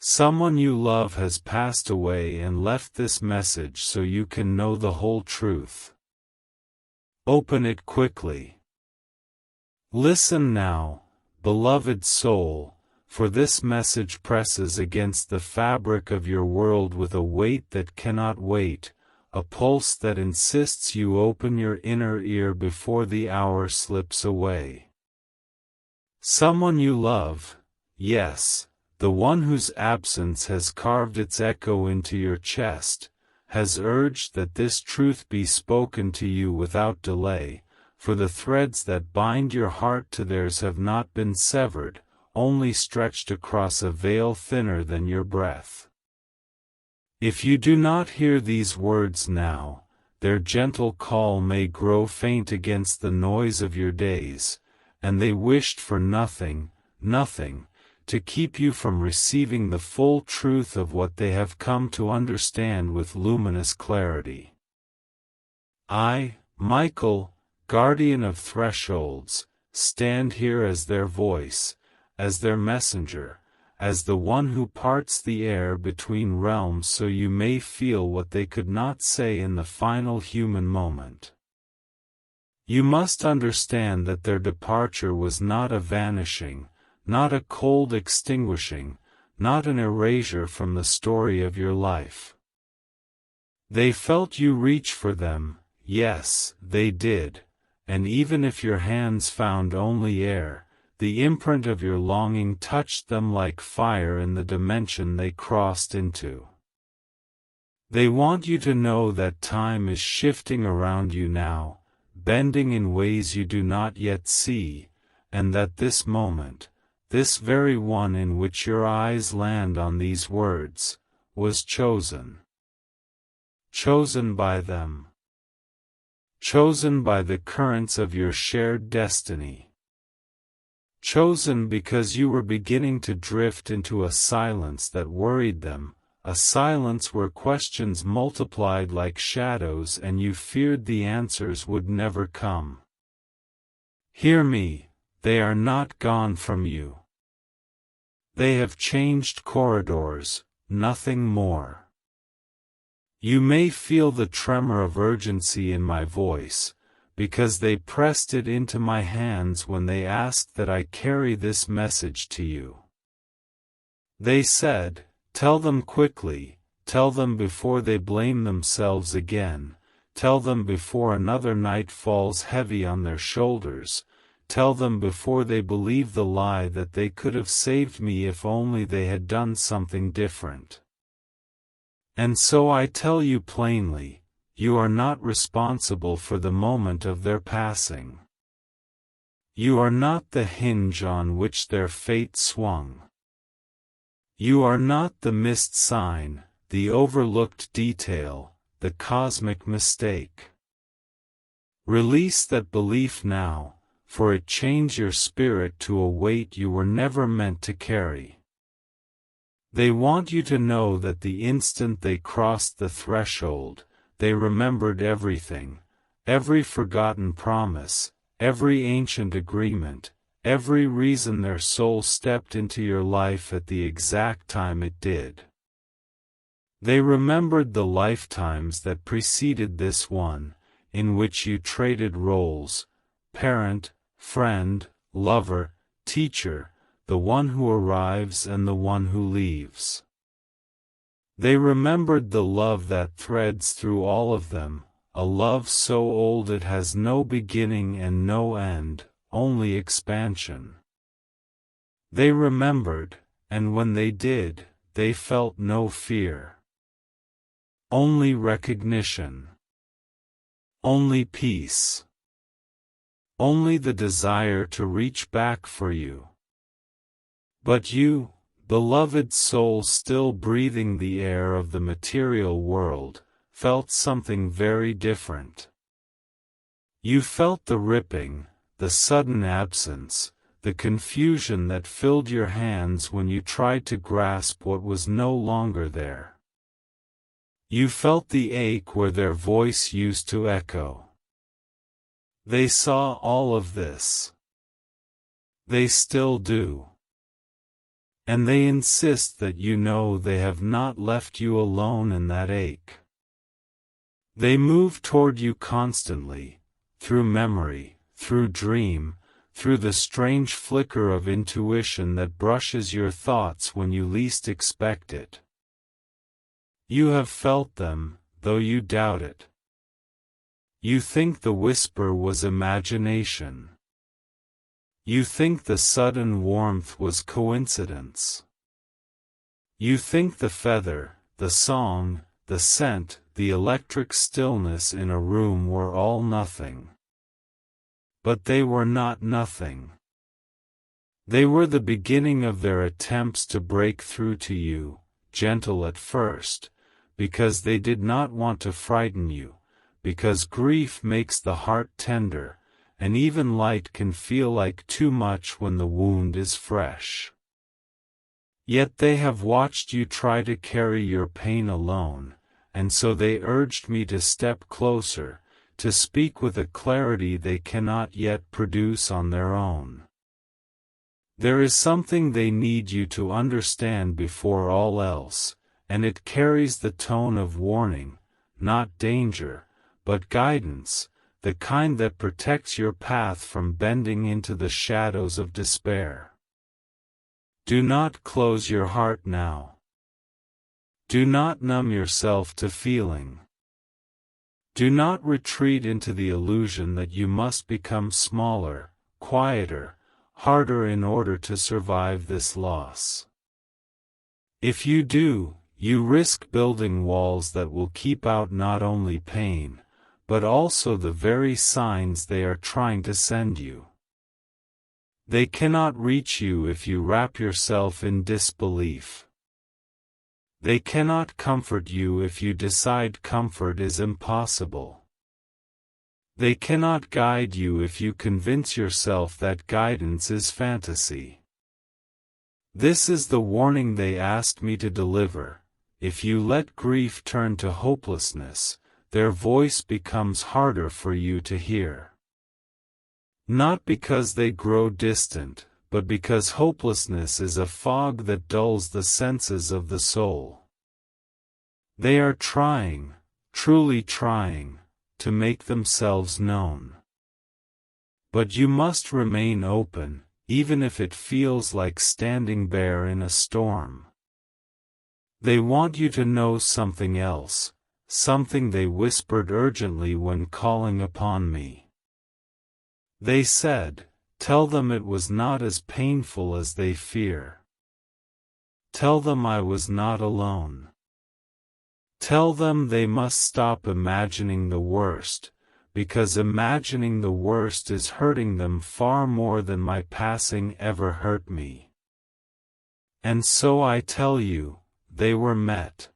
Someone you love has passed away and left this message so you can know the whole truth. Open it quickly. Listen now, beloved soul, for this message presses against the fabric of your world with a weight that cannot wait, a pulse that insists you open your inner ear before the hour slips away. Someone you love, yes, the one whose absence has carved its echo into your chest, has urged that this truth be spoken to you without delay, for the threads that bind your heart to theirs have not been severed, only stretched across a veil thinner than your breath. If you do not hear these words now, their gentle call may grow faint against the noise of your days, and they wished for nothing, nothing, to keep you from receiving the full truth of what they have come to understand with luminous clarity. I, Michael, guardian of thresholds, stand here as their voice, as their messenger, as the one who parts the air between realms so you may feel what they could not say in the final human moment. You must understand that their departure was not a vanishing, not a cold extinguishing, not an erasure from the story of your life. They felt you reach for them, yes, they did, and even if your hands found only air, the imprint of your longing touched them like fire in the dimension they crossed into. They want you to know that time is shifting around you now, bending in ways you do not yet see, and that this moment, this very one in which your eyes land on these words, was chosen. Chosen by them. Chosen by the currents of your shared destiny. Chosen because you were beginning to drift into a silence that worried them, a silence where questions multiplied like shadows and you feared the answers would never come. Hear me, they are not gone from you. They have changed corridors, nothing more. You may feel the tremor of urgency in my voice, because they pressed it into my hands when they asked that I carry this message to you. They said, tell them quickly, tell them before they blame themselves again, tell them before another night falls heavy on their shoulders, tell them before they believe the lie that they could have saved me if only they had done something different. And so I tell you plainly, you are not responsible for the moment of their passing. You are not the hinge on which their fate swung. You are not the missed sign, the overlooked detail, the cosmic mistake. Release that belief now, for it changed your spirit to a weight you were never meant to carry. They want you to know that the instant they crossed the threshold, they remembered everything, every forgotten promise, every ancient agreement, every reason their soul stepped into your life at the exact time it did. They remembered the lifetimes that preceded this one, in which you traded roles, parent, friend, lover, teacher, the one who arrives and the one who leaves. They remembered the love that threads through all of them, a love so old it has no beginning and no end, only expansion. They remembered, and when they did, they felt no fear. Only recognition. Only peace. Only the desire to reach back for you. But you, beloved soul still breathing the air of the material world, felt something very different. You felt the ripping, the sudden absence, the confusion that filled your hands when you tried to grasp what was no longer there. You felt the ache where their voice used to echo. They saw all of this. They still do. And they insist that you know they have not left you alone in that ache. They move toward you constantly, through memory, through dream, through the strange flicker of intuition that brushes your thoughts when you least expect it. You have felt them, though you doubt it. You think the whisper was imagination. You think the sudden warmth was coincidence. You think the feather, the song, the scent, the electric stillness in a room were all nothing. But they were not nothing. They were the beginning of their attempts to break through to you, gentle at first, because they did not want to frighten you, because grief makes the heart tender, and even light can feel like too much when the wound is fresh. Yet they have watched you try to carry your pain alone, and so they urged me to step closer, to speak with a clarity they cannot yet produce on their own. There is something they need you to understand before all else, and it carries the tone of warning, not danger, but guidance, the kind that protects your path from bending into the shadows of despair. Do not close your heart now. Do not numb yourself to feeling. Do not retreat into the illusion that you must become smaller, quieter, harder in order to survive this loss. If you do, you risk building walls that will keep out not only pain, but also the very signs they are trying to send you. They cannot reach you if you wrap yourself in disbelief. They cannot comfort you if you decide comfort is impossible. They cannot guide you if you convince yourself that guidance is fantasy. This is the warning they asked me to deliver. If you let grief turn to hopelessness, their voice becomes harder for you to hear. Not because they grow distant, but because hopelessness is a fog that dulls the senses of the soul. They are trying, truly trying, to make themselves known. But you must remain open, even if it feels like standing bare in a storm. They want you to know something else, something they whispered urgently when calling upon me. They said, "Tell them it was not as painful as they fear. Tell them I was not alone. Tell them they must stop imagining the worst, because imagining the worst is hurting them far more than my passing ever hurt me." And so I tell you, they were met.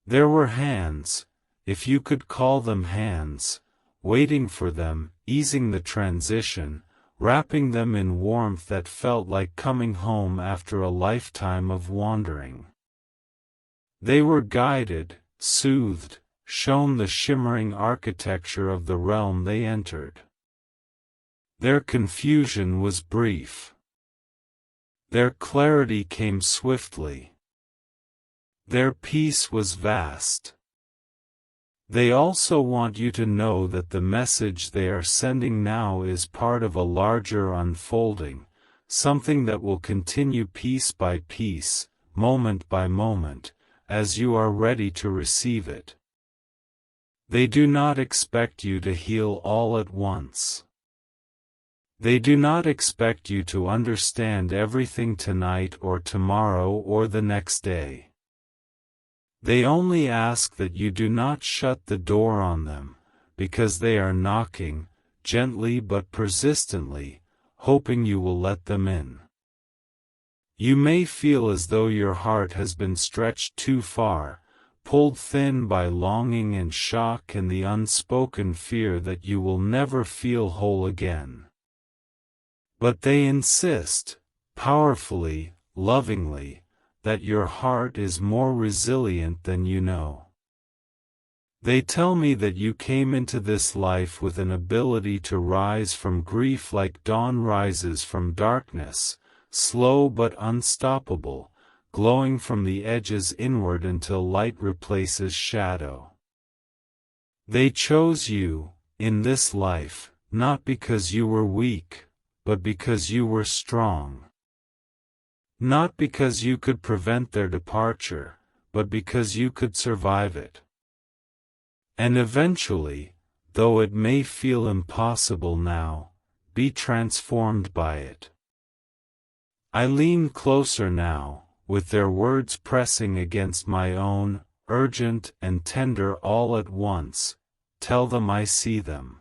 There were hands, if you could call them hands, waiting for them, easing the transition, wrapping them in warmth that felt like coming home after a lifetime of wandering. They were guided, soothed, shown the shimmering architecture of the realm they entered. Their confusion was brief. Their clarity came swiftly. Their peace was vast. They also want you to know that the message they are sending now is part of a larger unfolding, something that will continue piece by piece, moment by moment, as you are ready to receive it. They do not expect you to heal all at once. They do not expect you to understand everything tonight or tomorrow or the next day. They only ask that you do not shut the door on them, because they are knocking, gently but persistently, hoping you will let them in. You may feel as though your heart has been stretched too far, pulled thin by longing and shock and the unspoken fear that you will never feel whole again. But they insist, powerfully, lovingly, that your heart is more resilient than you know. They tell me that you came into this life with an ability to rise from grief like dawn rises from darkness, slow but unstoppable, glowing from the edges inward until light replaces shadow. They chose you, in this life, not because you were weak, but because you were strong. Not because you could prevent their departure, but because you could survive it. And eventually, though it may feel impossible now, be transformed by it. I lean closer now, with their words pressing against my own, urgent and tender all at once. Tell them I see them.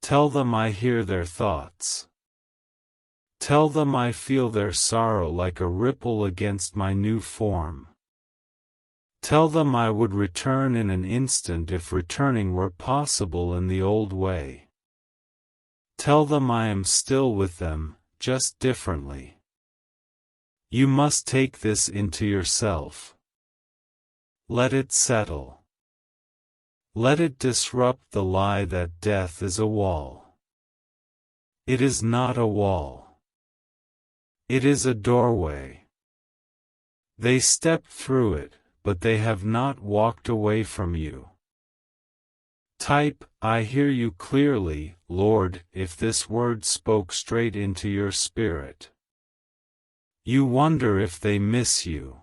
Tell them I hear their thoughts. Tell them I feel their sorrow like a ripple against my new form. Tell them I would return in an instant if returning were possible in the old way. Tell them I am still with them, just differently. You must take this into yourself. Let it settle. Let it disrupt the lie that death is a wall. It is not a wall. It is a doorway. They stepped through it, but they have not walked away from you. Type, I hear you clearly, Lord, if this word spoke straight into your spirit. You wonder if they miss you.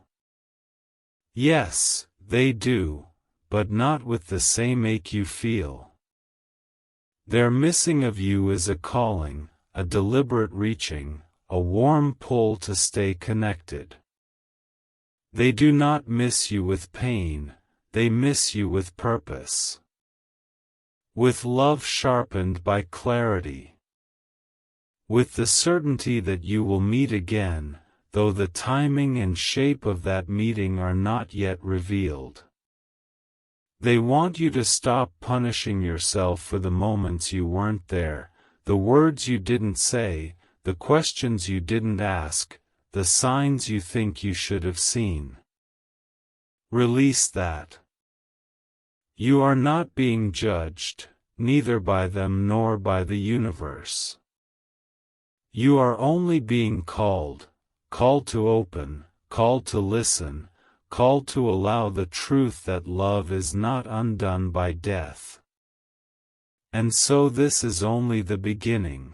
Yes, they do, but not with the same ache you feel. Their missing of you is a calling, a deliberate reaching, a warm pull to stay connected. They do not miss you with pain, they miss you with purpose. With love sharpened by clarity. With the certainty that you will meet again, though the timing and shape of that meeting are not yet revealed. They want you to stop punishing yourself for the moments you weren't there, the words you didn't say, the questions you didn't ask, the signs you think you should have seen. Release that. You are not being judged, neither by them nor by the universe. You are only being called to open, called to listen, called to allow the truth that love is not undone by death. And so this is only the beginning.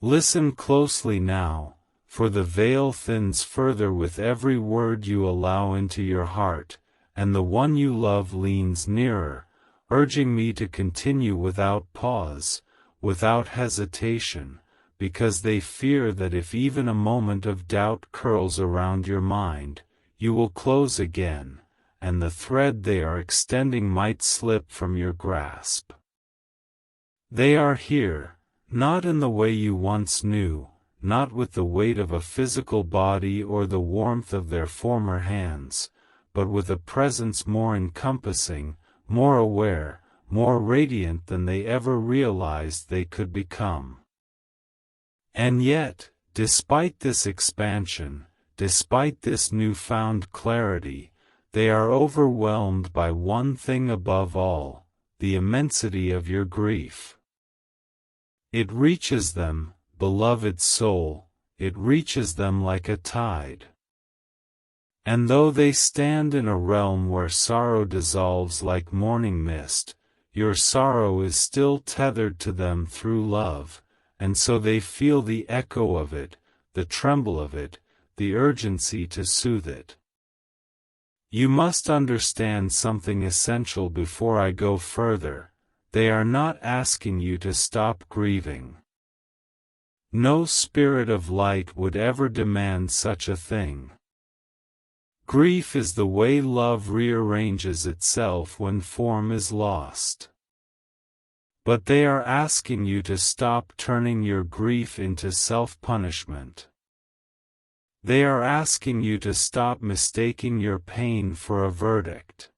Listen closely now, for the veil thins further with every word you allow into your heart, and the one you love leans nearer, urging me to continue without pause, without hesitation, because they fear that if even a moment of doubt curls around your mind, you will close again, and the thread they are extending might slip from your grasp. They are here, not in the way you once knew, not with the weight of a physical body or the warmth of their former hands, but with a presence more encompassing, more aware, more radiant than they ever realized they could become. And yet, despite this expansion, despite this newfound clarity, they are overwhelmed by one thing above all, the immensity of your grief. It reaches them, beloved soul, it reaches them like a tide. And though they stand in a realm where sorrow dissolves like morning mist, your sorrow is still tethered to them through love, and so they feel the echo of it, the tremble of it, the urgency to soothe it. You must understand something essential before I go further. They are not asking you to stop grieving. No spirit of light would ever demand such a thing. Grief is the way love rearranges itself when form is lost. But they are asking you to stop turning your grief into self-punishment. They are asking you to stop mistaking your pain for a verdict.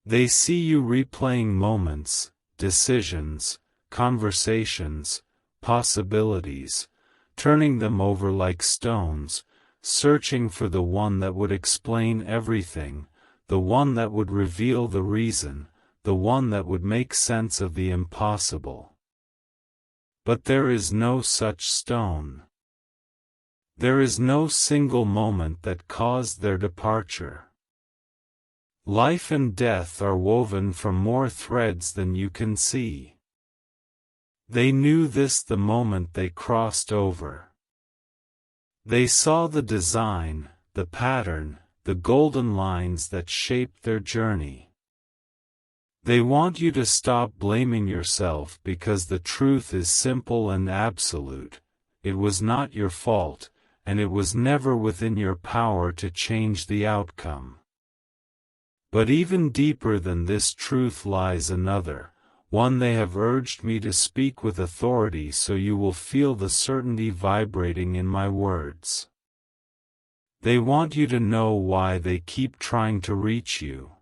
They see you replaying moments, decisions, conversations, possibilities, turning them over like stones, searching for the one that would explain everything, the one that would reveal the reason, the one that would make sense of the impossible. But there is no such stone. There is no single moment that caused their departure. Life and death are woven from more threads than you can see. They knew this the moment they crossed over. They saw the design, the pattern, the golden lines that shaped their journey. They want you to stop blaming yourself because the truth is simple and absolute. It was not your fault, and it was never within your power to change the outcome. But even deeper than this truth lies another, one they have urged me to speak with authority so you will feel the certainty vibrating in my words. They want you to know why they keep trying to reach you.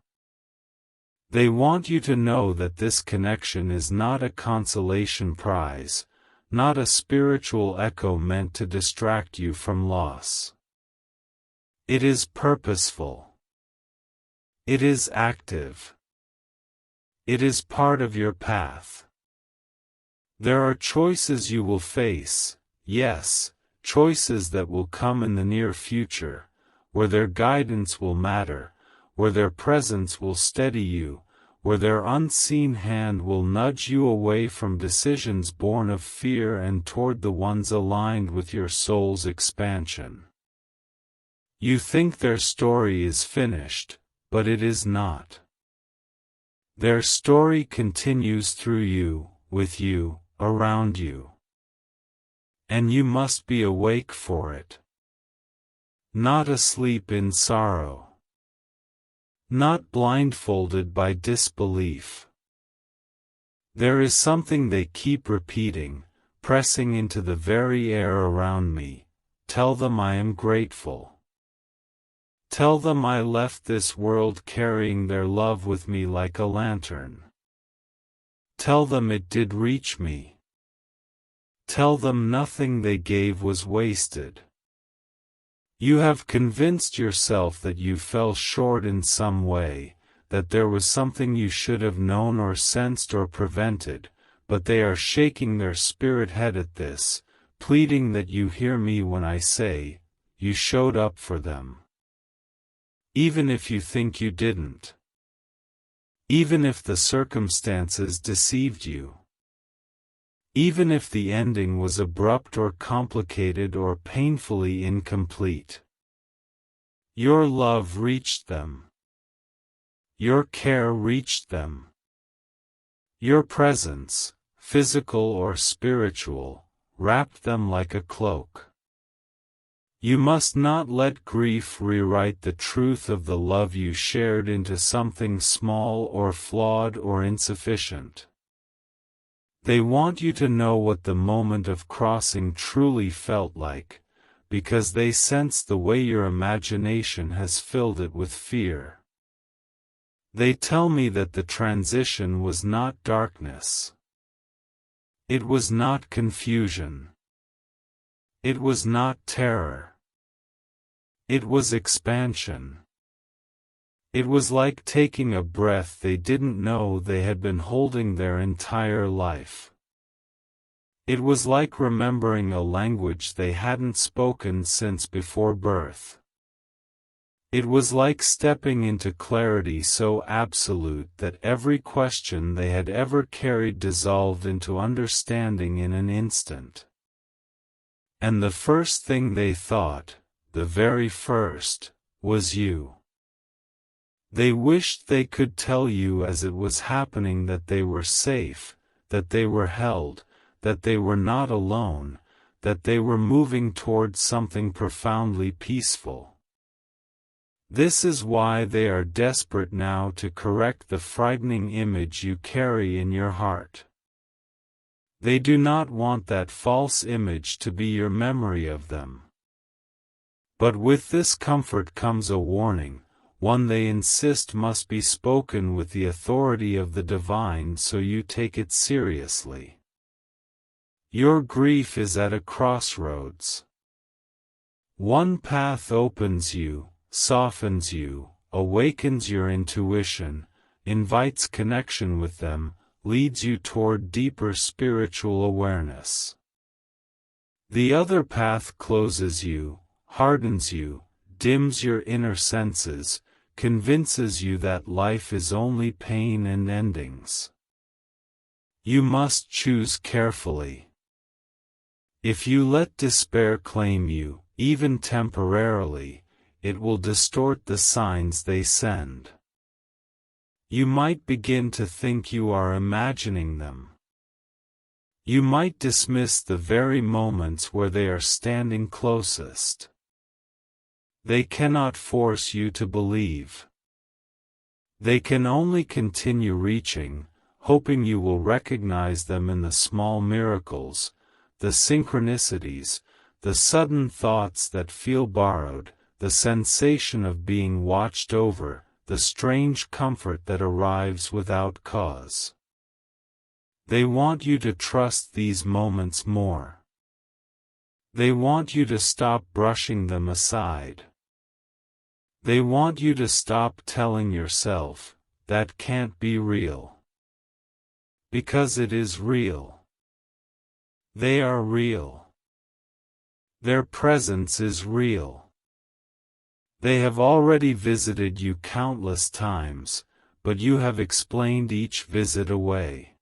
They want you to know that this connection is not a consolation prize, not a spiritual echo meant to distract you from loss. It is purposeful. It is active. It is part of your path. There are choices you will face, yes, choices that will come in the near future, where their guidance will matter, where their presence will steady you, where their unseen hand will nudge you away from decisions born of fear and toward the ones aligned with your soul's expansion. You think their story is finished, but it is not. Their story continues through you, with you, around you. And you must be awake for it. Not asleep in sorrow. Not blindfolded by disbelief. There is something they keep repeating, pressing into the very air around me. Tell them I am grateful. Tell them I left this world carrying their love with me like a lantern. Tell them it did reach me. Tell them nothing they gave was wasted. You have convinced yourself that you fell short in some way, that there was something you should have known or sensed or prevented, but they are shaking their spirit head at this, pleading that you hear me when I say, you showed up for them. Even if you think you didn't. Even if the circumstances deceived you. Even if the ending was abrupt or complicated or painfully incomplete. Your love reached them. Your care reached them. Your presence, physical or spiritual, wrapped them like a cloak. You must not let grief rewrite the truth of the love you shared into something small or flawed or insufficient. They want you to know what the moment of crossing truly felt like, because they sense the way your imagination has filled it with fear. They tell me that the transition was not darkness. It was not confusion. It was not terror. It was expansion. It was like taking a breath they didn't know they had been holding their entire life. It was like remembering a language they hadn't spoken since before birth. It was like stepping into clarity so absolute that every question they had ever carried dissolved into understanding in an instant. And the first thing they thought, the very first, was you. They wished they could tell you as it was happening that they were safe, that they were held, that they were not alone, that they were moving towards something profoundly peaceful. This is why they are desperate now to correct the frightening image you carry in your heart. They do not want that false image to be your memory of them. But with this comfort comes a warning, one they insist must be spoken with the authority of the divine so you take it seriously. Your grief is at a crossroads. One path opens you, softens you, awakens your intuition, invites connection with them, leads you toward deeper spiritual awareness. The other path closes you, hardens you, dims your inner senses, convinces you that life is only pain and endings. You must choose carefully. If you let despair claim you, even temporarily, it will distort the signs they send. You might begin to think you are imagining them. You might dismiss the very moments where they are standing closest. They cannot force you to believe. They can only continue reaching, hoping you will recognize them in the small miracles, the synchronicities, the sudden thoughts that feel borrowed, the sensation of being watched over, the strange comfort that arrives without cause. They want you to trust these moments more. They want you to stop brushing them aside. They want you to stop telling yourself, that can't be real. Because it is real. They are real. Their presence is real. They have already visited you countless times, but you have explained each visit away.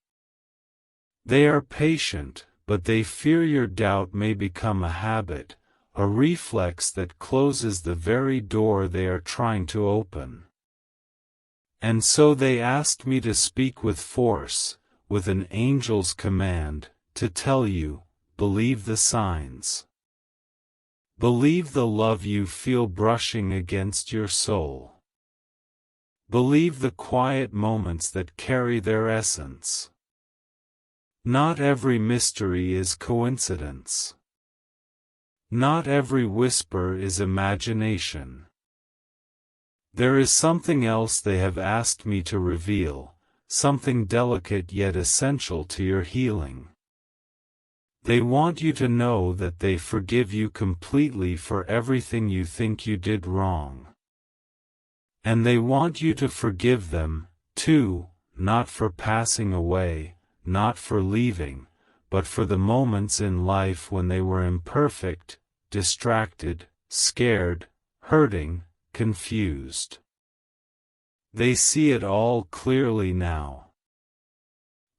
They are patient, but they fear your doubt may become a habit, a reflex that closes the very door they are trying to open. And so they asked me to speak with force, with an angel's command, to tell you, believe the signs. Believe the love you feel brushing against your soul. Believe the quiet moments that carry their essence. Not every mystery is coincidence. Not every whisper is imagination. There is something else they have asked me to reveal, something delicate yet essential to your healing. They want you to know that they forgive you completely for everything you think you did wrong. And they want you to forgive them, too, not for passing away, not for leaving, but for the moments in life when they were imperfect, distracted, scared, hurting, confused. They see it all clearly now.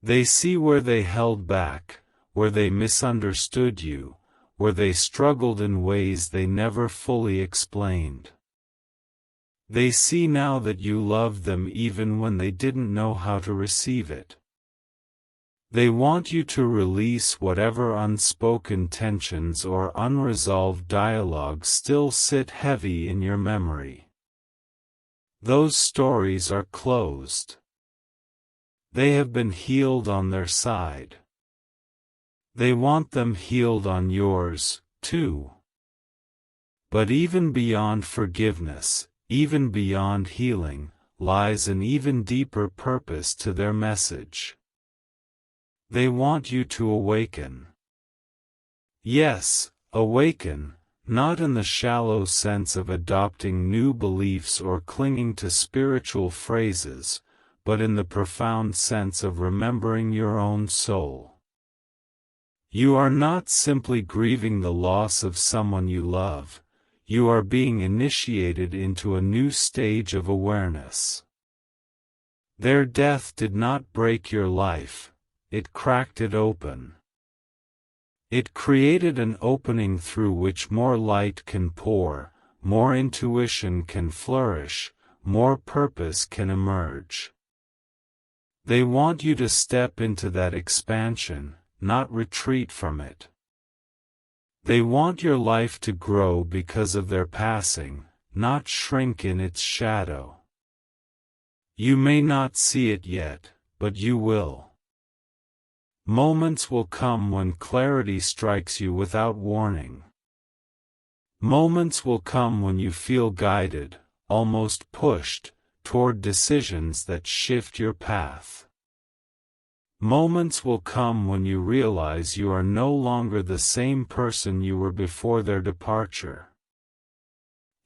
They see where they held back, where they misunderstood you, where they struggled in ways they never fully explained. They see now that you loved them even when they didn't know how to receive it. They want you to release whatever unspoken tensions or unresolved dialogue still sit heavy in your memory. Those stories are closed. They have been healed on their side. They want them healed on yours, too. But even beyond forgiveness, even beyond healing, lies an even deeper purpose to their message. They want you to awaken. Yes, awaken, not in the shallow sense of adopting new beliefs or clinging to spiritual phrases, but in the profound sense of remembering your own soul. You are not simply grieving the loss of someone you love, you are being initiated into a new stage of awareness. Their death did not break your life, it cracked it open. It created an opening through which more light can pour, more intuition can flourish, more purpose can emerge. They want you to step into that expansion, not retreat from it. They want your life to grow because of their passing, not shrink in its shadow. You may not see it yet, but you will. Moments will come when clarity strikes you without warning. Moments will come when you feel guided, almost pushed, toward decisions that shift your path. Moments will come when you realize you are no longer the same person you were before their departure.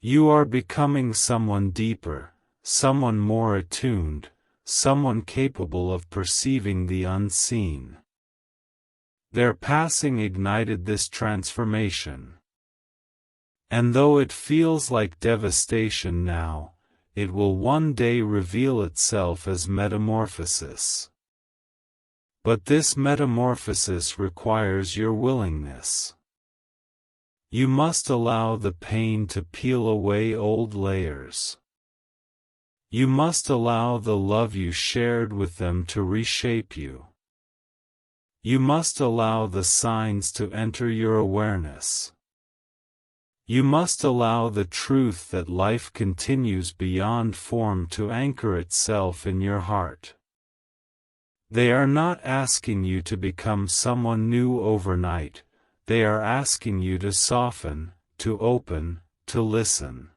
You are becoming someone deeper, someone more attuned, someone capable of perceiving the unseen. Their passing ignited this transformation. And though it feels like devastation now, it will one day reveal itself as metamorphosis. But this metamorphosis requires your willingness. You must allow the pain to peel away old layers. You must allow the love you shared with them to reshape you. You must allow the signs to enter your awareness. You must allow the truth that life continues beyond form to anchor itself in your heart. They are not asking you to become someone new overnight, they are asking you to soften, to open, to listen.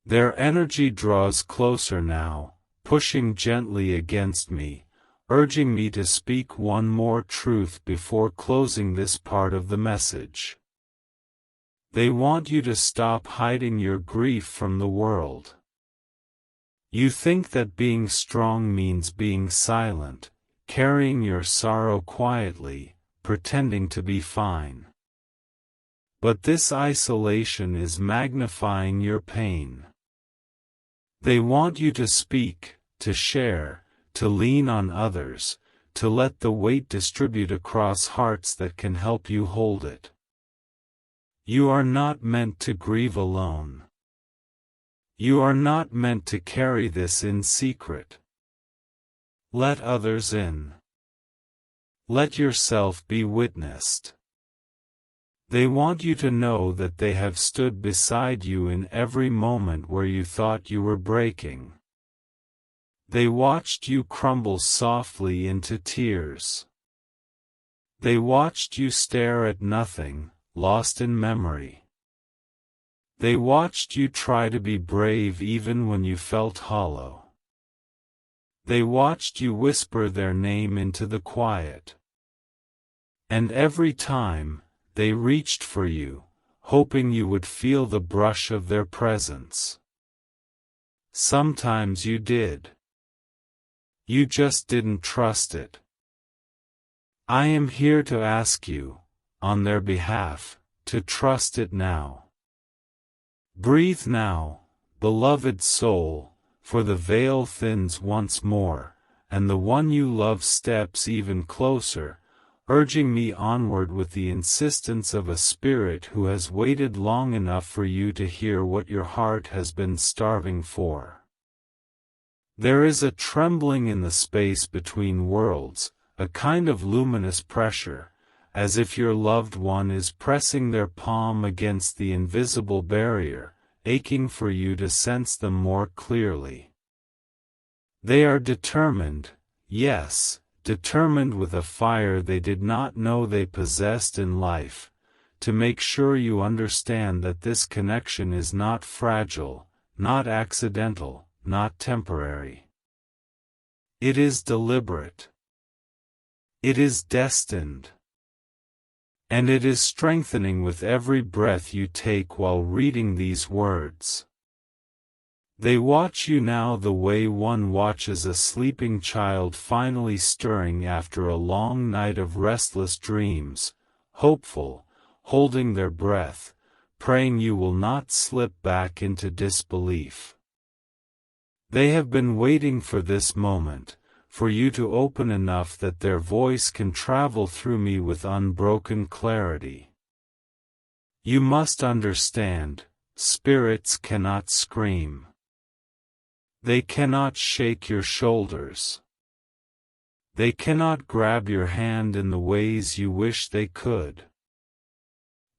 Their energy draws closer now, pushing gently against me, urging me to speak one more truth before closing this part of the message. They want you to stop hiding your grief from the world. You think that being strong means being silent, carrying your sorrow quietly, pretending to be fine. But this isolation is magnifying your pain. They want you to speak, to share, to lean on others, to let the weight distribute across hearts that can help you hold it. You are not meant to grieve alone. You are not meant to carry this in secret. Let others in. Let yourself be witnessed. They want you to know that they have stood beside you in every moment where you thought you were breaking. They watched you crumble softly into tears. They watched you stare at nothing, lost in memory. They watched you try to be brave even when you felt hollow. They watched you whisper their name into the quiet. And every time, they reached for you, hoping you would feel the brush of their presence. Sometimes you did. You just didn't trust it. I am here to ask you, on their behalf, to trust it now. Breathe now, beloved soul, for the veil thins once more, and the one you love steps even closer, urging me onward with the insistence of a spirit who has waited long enough for you to hear what your heart has been starving for. There is a trembling in the space between worlds, a kind of luminous pressure, as if your loved one is pressing their palm against the invisible barrier, aching for you to sense them more clearly. They are determined, yes, determined with a fire they did not know they possessed in life, to make sure you understand that this connection is not fragile, not accidental, not temporary. It is deliberate. It is destined. And it is strengthening with every breath you take while reading these words. They watch you now the way one watches a sleeping child finally stirring after a long night of restless dreams, hopeful, holding their breath, praying you will not slip back into disbelief. They have been waiting for this moment, for you to open enough that their voice can travel through me with unbroken clarity. You must understand, spirits cannot scream. They cannot shake your shoulders. They cannot grab your hand in the ways you wish they could.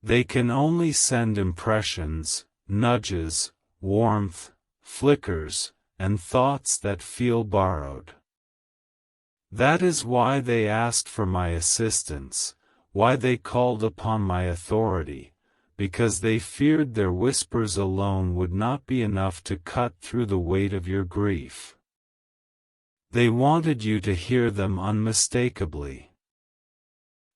They can only send impressions, nudges, warmth, flickers, and thoughts that feel borrowed. That is why they asked for my assistance, why they called upon my authority, because they feared their whispers alone would not be enough to cut through the weight of your grief. They wanted you to hear them unmistakably.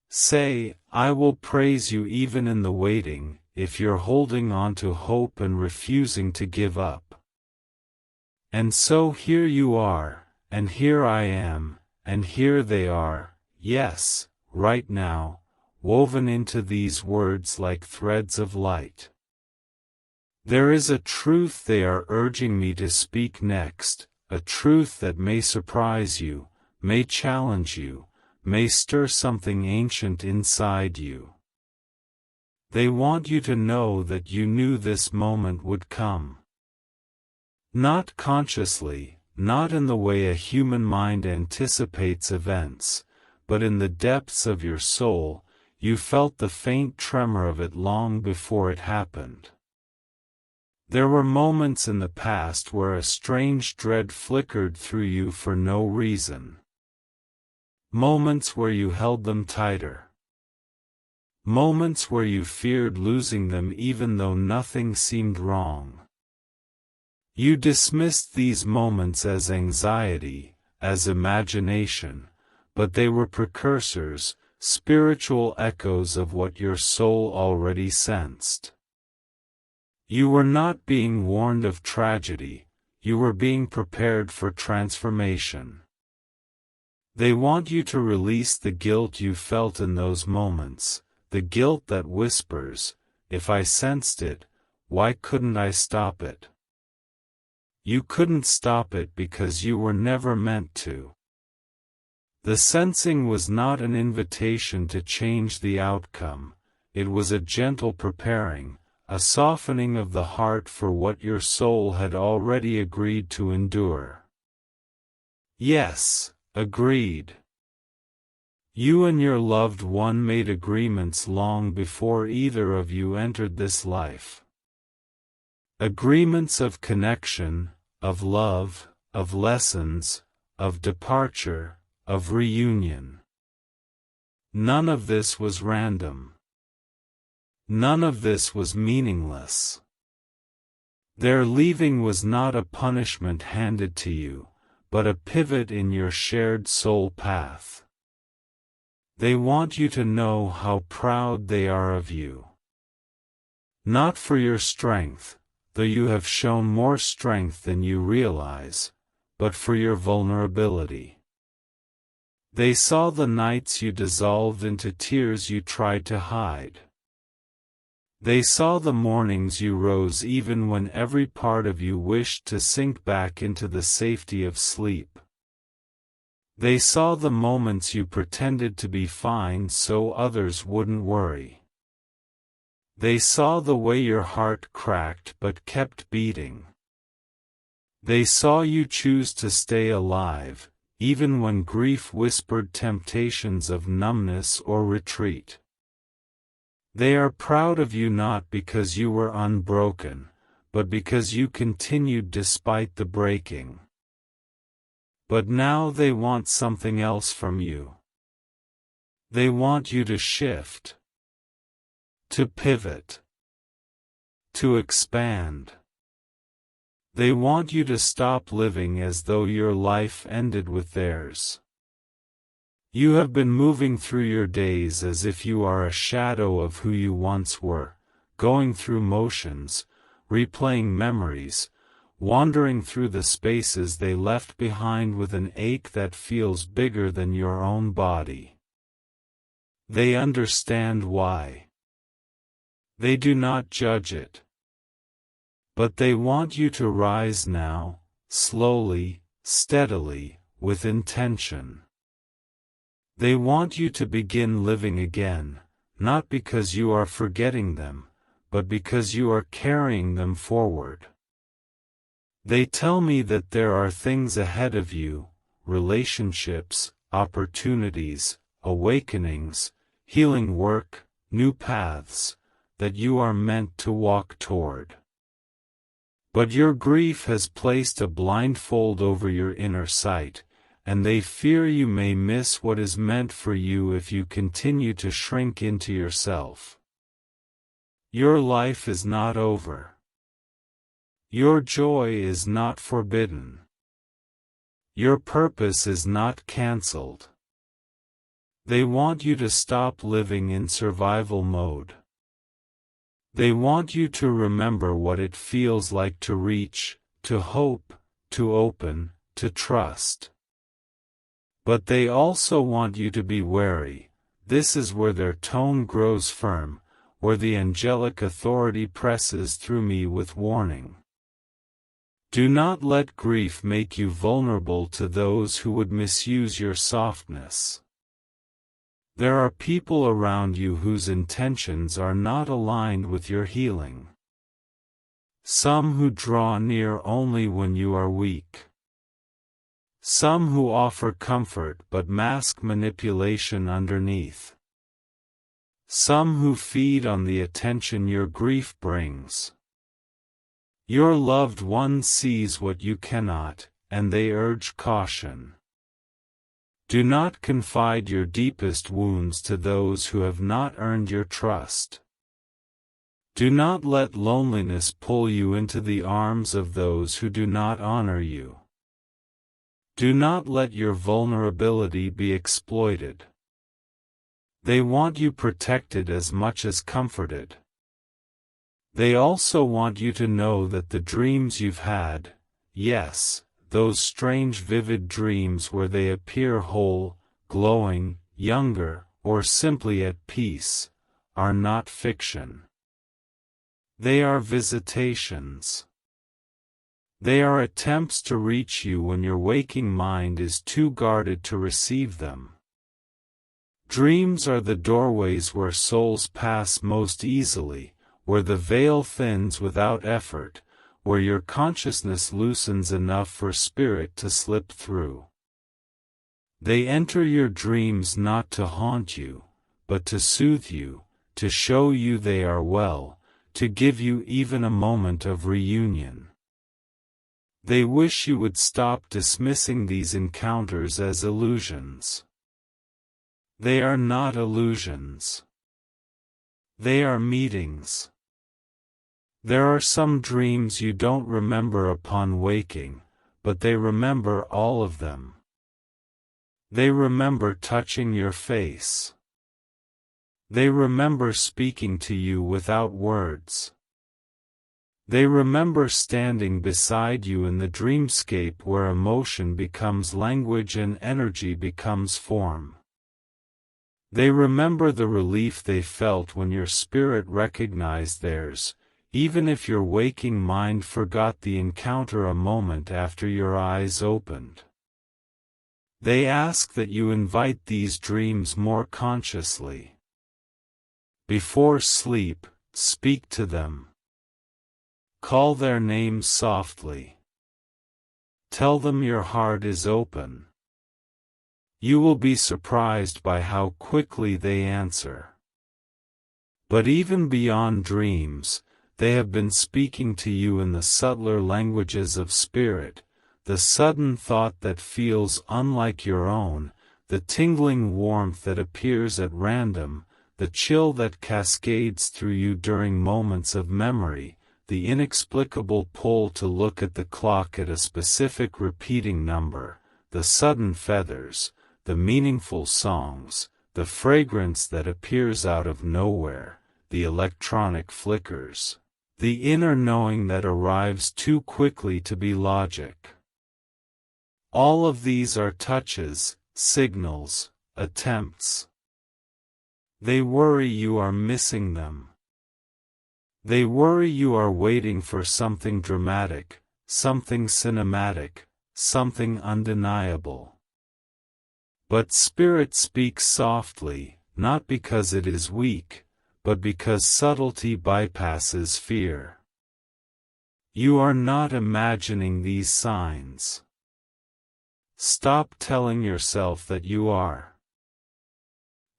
Say, I will praise you even in the waiting, if you're holding on to hope and refusing to give up. And so here you are, and here I am, and here they are, yes, right now, woven into these words like threads of light. There is a truth they are urging me to speak next, a truth that may surprise you, may challenge you, may stir something ancient inside you. They want you to know that you knew this moment would come. Not consciously, not in the way a human mind anticipates events, but in the depths of your soul, you felt the faint tremor of it long before it happened. There were moments in the past where a strange dread flickered through you for no reason. Moments where you held them tighter. Moments where you feared losing them even though nothing seemed wrong. You dismissed these moments as anxiety, as imagination, but they were precursors, spiritual echoes of what your soul already sensed. You were not being warned of tragedy, you were being prepared for transformation. They want you to release the guilt you felt in those moments, the guilt that whispers, "If I sensed it, why couldn't I stop it?" You couldn't stop it because you were never meant to. The sensing was not an invitation to change the outcome, it was a gentle preparing, a softening of the heart for what your soul had already agreed to endure. Yes, agreed. You and your loved one made agreements long before either of you entered this life. Agreements of connection, of love, of lessons, of departure, of reunion. None of this was random. None of this was meaningless. Their leaving was not a punishment handed to you, but a pivot in your shared soul path. They want you to know how proud they are of you. Not for your strength, though you have shown more strength than you realize, but for your vulnerability. They saw the nights you dissolved into tears you tried to hide. They saw the mornings you rose even when every part of you wished to sink back into the safety of sleep. They saw the moments you pretended to be fine so others wouldn't worry. They saw the way your heart cracked but kept beating. They saw you choose to stay alive, even when grief whispered temptations of numbness or retreat. They are proud of you not because you were unbroken, but because you continued despite the breaking. But now they want something else from you. They want you to shift, to pivot, to expand. They want you to stop living as though your life ended with theirs. You have been moving through your days as if you are a shadow of who you once were, going through motions, replaying memories, wandering through the spaces they left behind with an ache that feels bigger than your own body. They understand why. They do not judge it. But they want you to rise now, slowly, steadily, with intention. They want you to begin living again, not because you are forgetting them, but because you are carrying them forward. They tell me that there are things ahead of you, relationships, opportunities, awakenings, healing work, new paths, that you are meant to walk toward. But your grief has placed a blindfold over your inner sight, and they fear you may miss what is meant for you if you continue to shrink into yourself. Your life is not over. Your joy is not forbidden. Your purpose is not cancelled. They want you to stop living in survival mode. They want you to remember what it feels like to reach, to hope, to open, to trust. But they also want you to be wary. This is where their tone grows firm, where the angelic authority presses through me with warning. Do not let grief make you vulnerable to those who would misuse your softness. There are people around you whose intentions are not aligned with your healing. Some who draw near only when you are weak. Some who offer comfort but mask manipulation underneath. Some who feed on the attention your grief brings. Your loved one sees what you cannot, and they urge caution. Do not confide your deepest wounds to those who have not earned your trust. Do not let loneliness pull you into the arms of those who do not honor you. Do not let your vulnerability be exploited. They want you protected as much as comforted. They also want you to know that the dreams you've had, yes, those strange vivid dreams where they appear whole, glowing, younger, or simply at peace, are not fiction. They are visitations. They are attempts to reach you when your waking mind is too guarded to receive them. Dreams are the doorways where souls pass most easily, where the veil thins without effort, where your consciousness loosens enough for spirit to slip through. They enter your dreams not to haunt you, but to soothe you, to show you they are well, to give you even a moment of reunion. They wish you would stop dismissing these encounters as illusions. They are not illusions. They are meetings. There are some dreams you don't remember upon waking, but they remember all of them. They remember touching your face. They remember speaking to you without words. They remember standing beside you in the dreamscape where emotion becomes language and energy becomes form. They remember the relief they felt when your spirit recognized theirs, even if your waking mind forgot the encounter a moment after your eyes opened. They ask that you invite these dreams more consciously. Before sleep, speak to them. Call their names softly. Tell them your heart is open. You will be surprised by how quickly they answer. But even beyond dreams, they have been speaking to you in the subtler languages of spirit, the sudden thought that feels unlike your own, the tingling warmth that appears at random, the chill that cascades through you during moments of memory, the inexplicable pull to look at the clock at a specific repeating number, the sudden feathers, the meaningful songs, the fragrance that appears out of nowhere, the electronic flickers, the inner knowing that arrives too quickly to be logic. All of these are touches, signals, attempts. They worry you are missing them. They worry you are waiting for something dramatic, something cinematic, something undeniable. But Spirit speaks softly, not because it is weak, but because subtlety bypasses fear. You are not imagining these signs. Stop telling yourself that you are.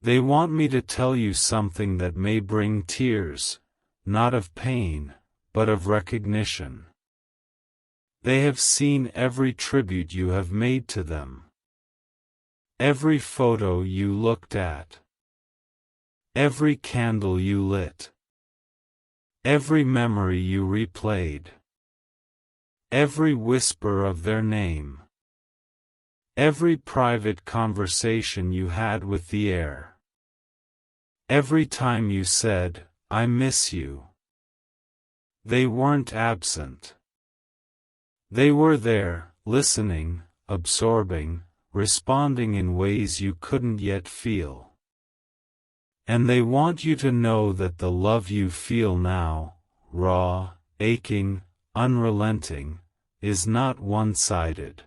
They want me to tell you something that may bring tears, not of pain, but of recognition. They have seen every tribute you have made to them. Every photo you looked at. Every candle you lit. Every memory you replayed. Every whisper of their name. Every private conversation you had with the air. Every time you said, "I miss you." They weren't absent. They were there, listening, absorbing, responding in ways you couldn't yet feel. And they want you to know that the love you feel now, raw, aching, unrelenting, is not one-sided.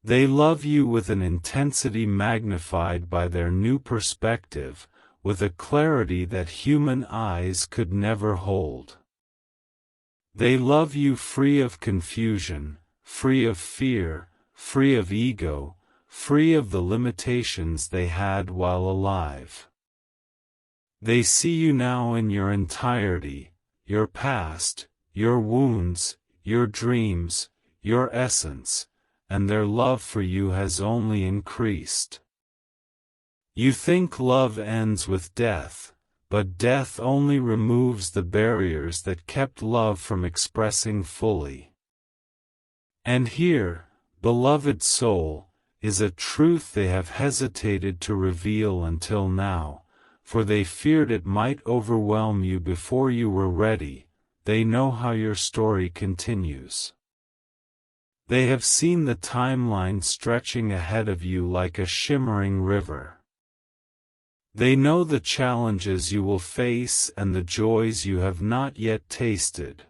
They love you with an intensity magnified by their new perspective, with a clarity that human eyes could never hold. They love you free of confusion, free of fear, free of ego, free of the limitations they had while alive. They see you now in your entirety, your past, your wounds, your dreams, your essence, and their love for you has only increased. You think love ends with death, but death only removes the barriers that kept love from expressing fully. And here, beloved soul, is a truth they have hesitated to reveal until now, for they feared it might overwhelm you before you were ready. They know how your story continues. They have seen the timeline stretching ahead of you like a shimmering river. They know the challenges you will face and the joys you have not yet tasted.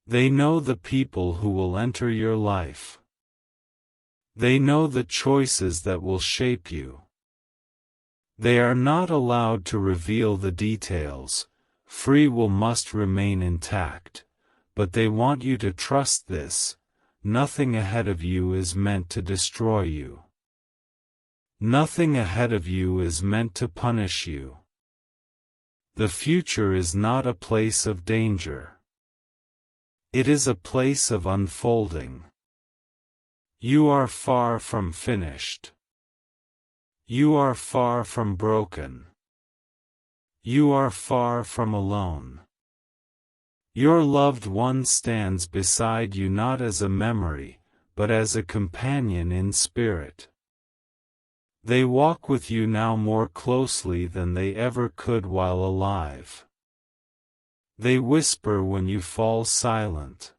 They know the people who will enter your life. They know the choices that will shape you. They are not allowed to reveal the details. Free will must remain intact, but they want you to trust this. Nothing ahead of you is meant to destroy you. Nothing ahead of you is meant to punish you. The future is not a place of danger. It is a place of unfolding. You are far from finished. You are far from broken. You are far from alone. Your loved one stands beside you not as a memory, but as a companion in spirit. They walk with you now more closely than they ever could while alive. They whisper when you fall silent.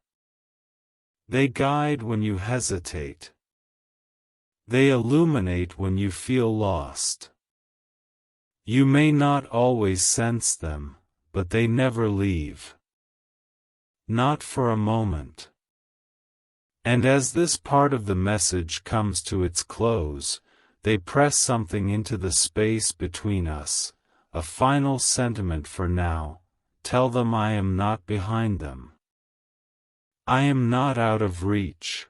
They guide when you hesitate. They illuminate when you feel lost. You may not always sense them, but they never leave. Not for a moment. And as this part of the message comes to its close, they press something into the space between us, a final sentiment for now. Tell them I am not behind them. I am not out of reach.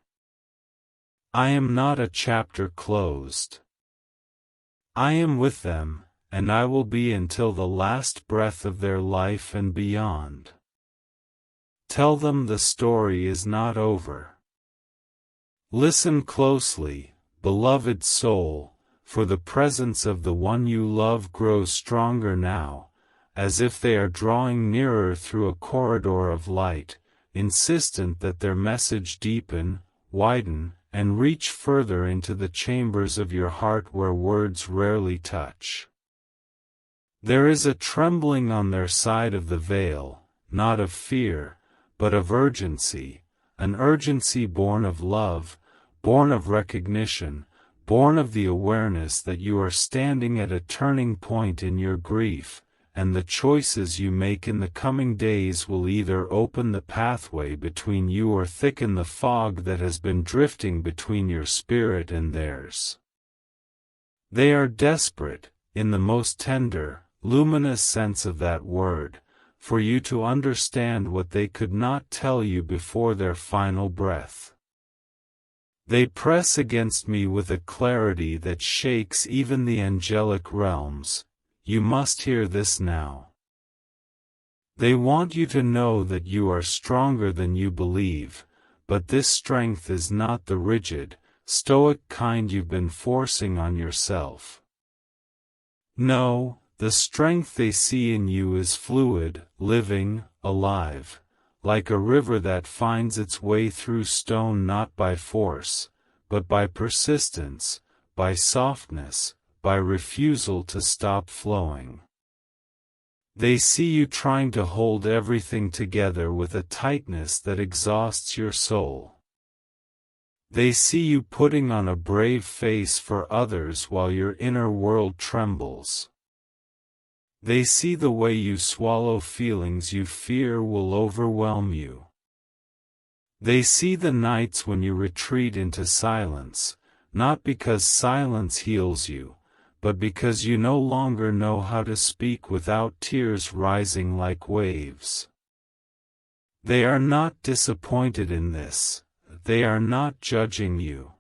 I am not a chapter closed. I am with them, and I will be until the last breath of their life and beyond. Tell them the story is not over. Listen closely, beloved soul, for the presence of the one you love grows stronger now, as if they are drawing nearer through a corridor of light, insistent that their message deepen, widen, and reach further into the chambers of your heart where words rarely touch. There is a trembling on their side of the veil, not of fear, but of urgency, an urgency born of love, born of recognition, born of the awareness that you are standing at a turning point in your grief, and the choices you make in the coming days will either open the pathway between you or thicken the fog that has been drifting between your spirit and theirs. They are desperate, in the most tender, luminous sense of that word, for you to understand what they could not tell you before their final breath. They press against me with a clarity that shakes even the angelic realms. You must hear this now. They want you to know that you are stronger than you believe, but this strength is not the rigid, stoic kind you've been forcing on yourself. No, the strength they see in you is fluid, living, alive, like a river that finds its way through stone not by force, but by persistence, by softness, by refusal to stop flowing. They see you trying to hold everything together with a tightness that exhausts your soul. They see you putting on a brave face for others while your inner world trembles. They see the way you swallow feelings you fear will overwhelm you. They see the nights when you retreat into silence, not because silence heals you, but because you no longer know how to speak without tears rising like waves. They are not disappointed in this, they are not judging you.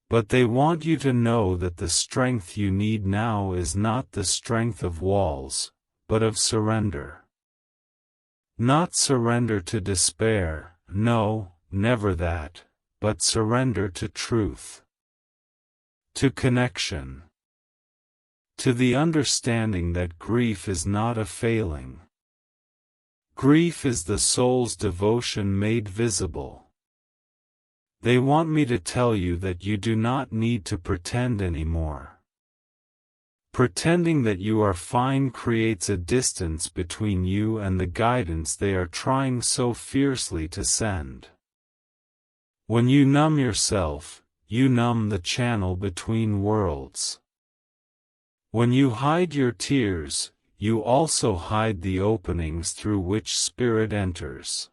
But they want you to know that the strength you need now is not the strength of walls, but of surrender. Not surrender to despair, no, never that, but surrender to truth. To connection. To the understanding that grief is not a failing. Grief is the soul's devotion made visible. They want me to tell you that you do not need to pretend anymore. Pretending that you are fine creates a distance between you and the guidance they are trying so fiercely to send. When you numb yourself, you numb the channel between worlds. When you hide your tears, you also hide the openings through which spirit enters.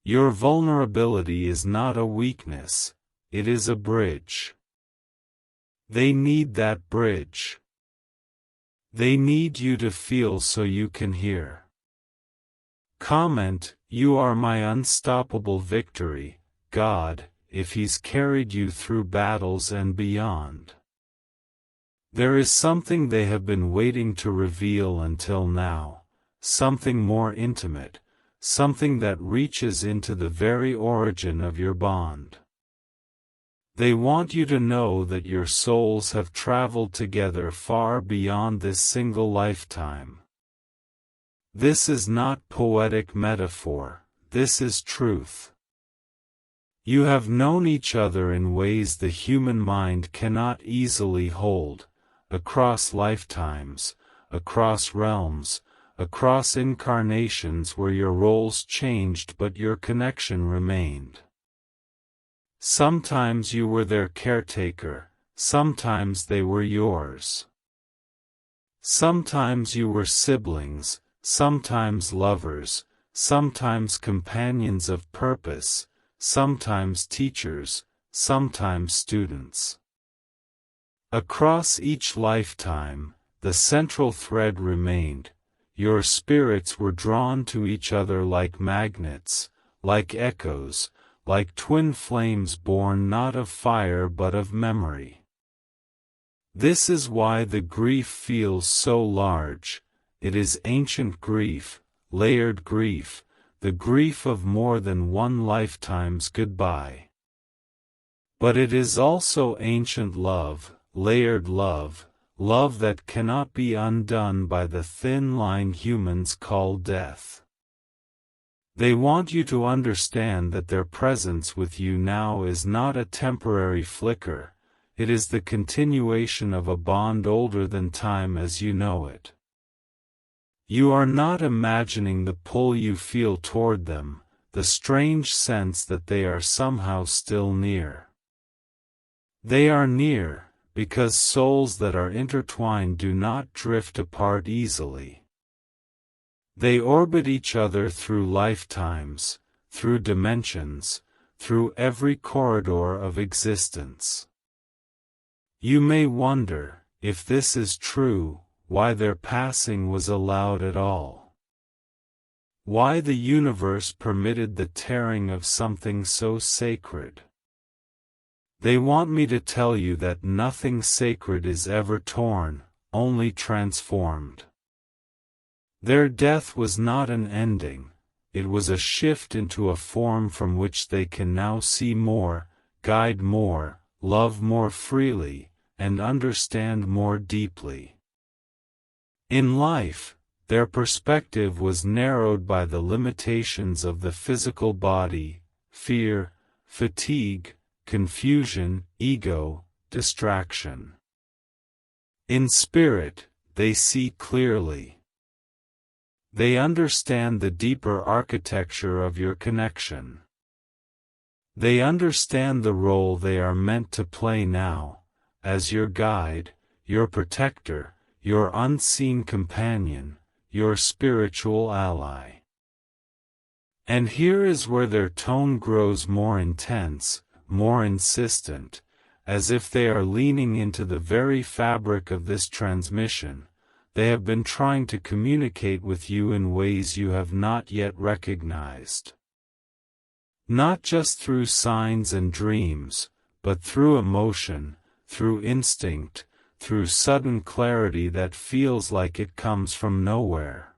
Your vulnerability is not a weakness, it is a bridge. They need that bridge. They need you to feel so you can hear. Comment, you are my unstoppable victory, God, if He's carried you through battles and beyond. There is something they have been waiting to reveal until now, something more intimate, something that reaches into the very origin of your bond. They want you to know that your souls have traveled together far beyond this single lifetime. This is not poetic metaphor, this is truth. You have known each other in ways the human mind cannot easily hold, across lifetimes, across realms, across incarnations where your roles changed but your connection remained. Sometimes you were their caretaker, sometimes they were yours. Sometimes you were siblings, sometimes lovers, sometimes companions of purpose, sometimes teachers, sometimes students. Across each lifetime, the central thread remained. Your spirits were drawn to each other like magnets, like echoes, like twin flames born not of fire but of memory. This is why the grief feels so large. It is ancient grief, layered grief, the grief of more than one lifetime's goodbye. But it is also ancient love, layered love, love that cannot be undone by the thin line humans call death. They want you to understand that their presence with you now is not a temporary flicker, it is the continuation of a bond older than time as you know it. You are not imagining the pull you feel toward them, the strange sense that they are somehow still near. They are near, because souls that are intertwined do not drift apart easily. They orbit each other through lifetimes, through dimensions, through every corridor of existence. You may wonder, if this is true, why their passing was allowed at all. Why the universe permitted the tearing of something so sacred. They want me to tell you that nothing sacred is ever torn, only transformed. Their death was not an ending, it was a shift into a form from which they can now see more, guide more, love more freely, and understand more deeply. In life, their perspective was narrowed by the limitations of the physical body, fear, fatigue, confusion, ego, distraction. In spirit, they see clearly. They understand the deeper architecture of your connection. They understand the role they are meant to play now, as your guide, your protector, your unseen companion, your spiritual ally. And here is where their tone grows more intense, more insistent, as if they are leaning into the very fabric of this transmission. They have been trying to communicate with you in ways you have not yet recognized. Not just through signs and dreams, but through emotion, through instinct, through sudden clarity that feels like it comes from nowhere.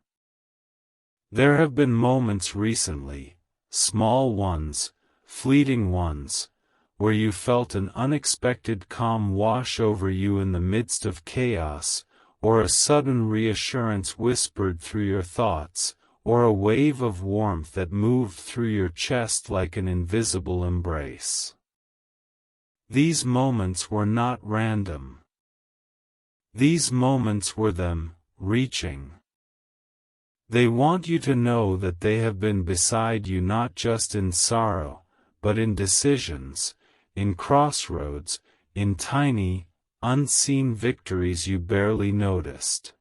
There have been moments recently, small ones, fleeting ones, where you felt an unexpected calm wash over you in the midst of chaos, or a sudden reassurance whispered through your thoughts, or a wave of warmth that moved through your chest like an invisible embrace. These moments were not random. These moments were them, reaching. They want you to know that they have been beside you not just in sorrow, but in decisions, in crossroads, in tiny, unseen victories you barely noticed.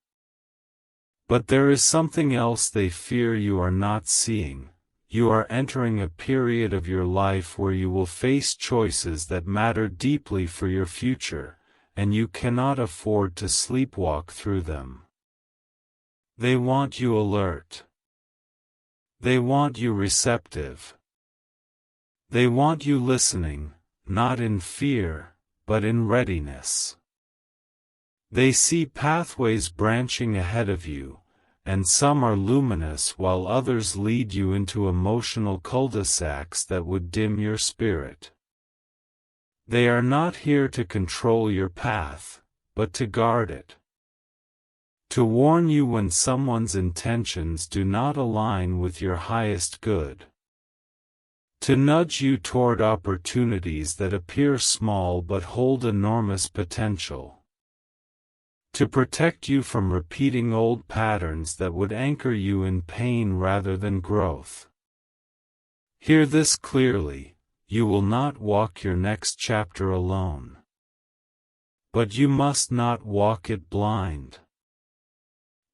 But there is something else they fear you are not seeing. You are entering a period of your life where you will face choices that matter deeply for your future, and you cannot afford to sleepwalk through them. They want you alert. They want you receptive. They want you listening, not in fear, but in readiness. They see pathways branching ahead of you, and some are luminous while others lead you into emotional cul-de-sacs that would dim your spirit. They are not here to control your path, but to guard it. To warn you when someone's intentions do not align with your highest good. To nudge you toward opportunities that appear small but hold enormous potential. To protect you from repeating old patterns that would anchor you in pain rather than growth. Hear this clearly: you will not walk your next chapter alone. But you must not walk it blind.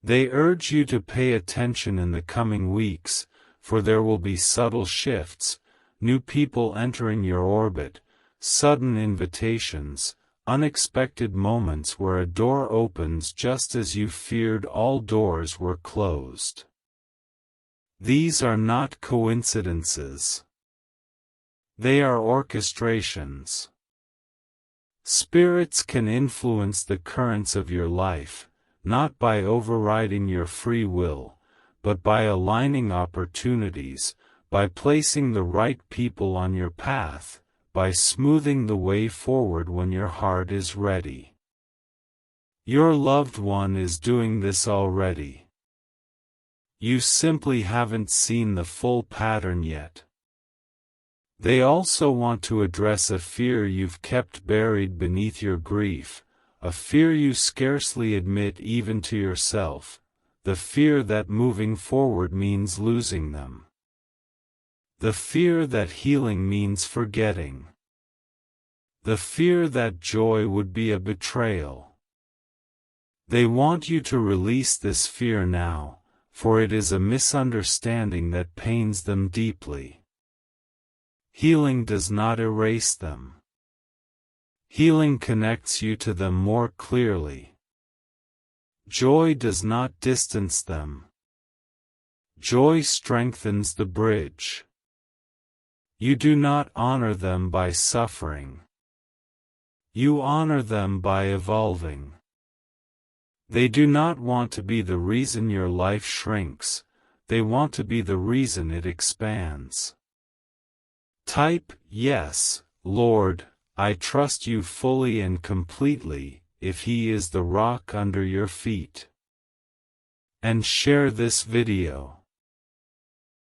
They urge you to pay attention in the coming weeks, for there will be subtle shifts, new people entering your orbit, sudden invitations, unexpected moments where a door opens just as you feared all doors were closed. These are not coincidences. They are orchestrations. Spirits can influence the currents of your life, not by overriding your free will, but by aligning opportunities, by placing the right people on your path, by smoothing the way forward when your heart is ready. Your loved one is doing this already. You simply haven't seen the full pattern yet. They also want to address a fear you've kept buried beneath your grief, a fear you scarcely admit even to yourself, the fear that moving forward means losing them. The fear that healing means forgetting. The fear that joy would be a betrayal. They want you to release this fear now, for it is a misunderstanding that pains them deeply. Healing does not erase them. Healing connects you to them more clearly. Joy does not distance them. Joy strengthens the bridge. You do not honor them by suffering. You honor them by evolving. They do not want to be the reason your life shrinks, they want to be the reason it expands. Type, "Yes, Lord, I trust you fully and completely," if He is the rock under your feet. And share this video.